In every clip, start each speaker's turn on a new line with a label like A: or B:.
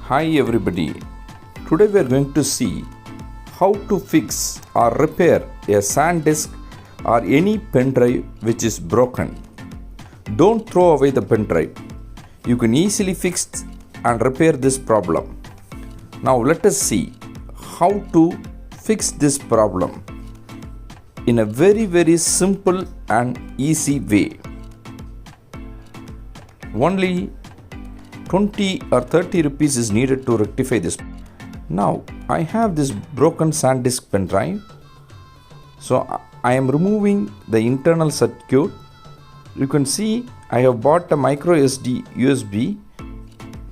A: Hi everybody, today we are going to see how to fix or repair a SanDisk or any pendrive which is broken. Don't throw away the pendrive. You can easily fix and repair this problem. Now let us see how to fix this problem in a very simple and easy way. Only 20 or 30 rupees is needed to rectify this. Now I have this broken SanDisk pen drive. So I am removing the internal circuit. You can see I have bought a micro SD USB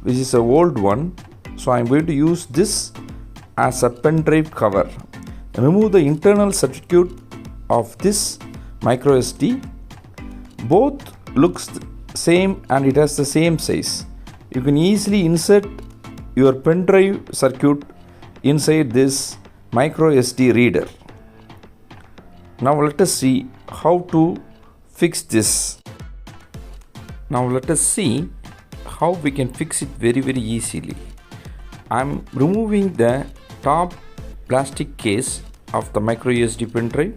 A: which is an old one. So I am going to use this as a pen drive cover. Remove the internal circuit of this micro SD. Both looks same and it has the same size. You can easily insert your pen drive circuit inside this micro SD reader. Now let us see how to fix this. Now let us see how we can fix it very easily. I am removing the top plastic case of the micro SD pen drive.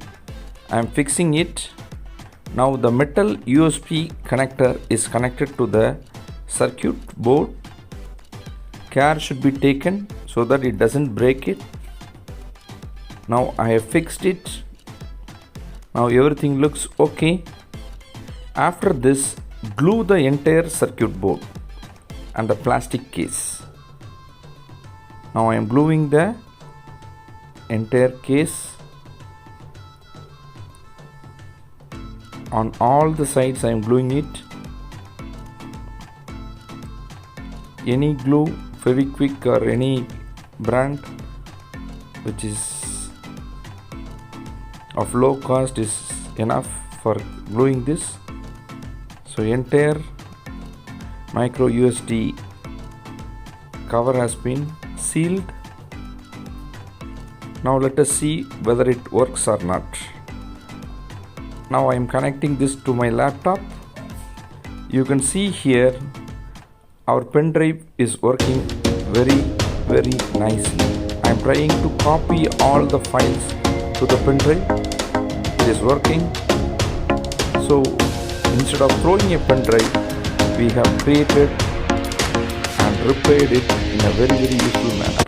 A: I am fixing it. Now the metal USB connector is connected to the circuit board. Care should be taken so that it doesn't break it. Now I have fixed it. Now everything looks okay. After this, glue the entire circuit board and the plastic case. Now I am gluing the entire case on all the sides. I am gluing it. Any glue, Fevikwik or any brand which is of low cost is enough for gluing this. So entire micro USB cover has been sealed. Now let us see whether it works or not. Now I am connecting this to my laptop. You can see here our pen drive is working very nicely. I am trying to copy all the files to the pen drive. It is working. So instead of throwing a pen drive, we have created and repaired it in a very useful manner.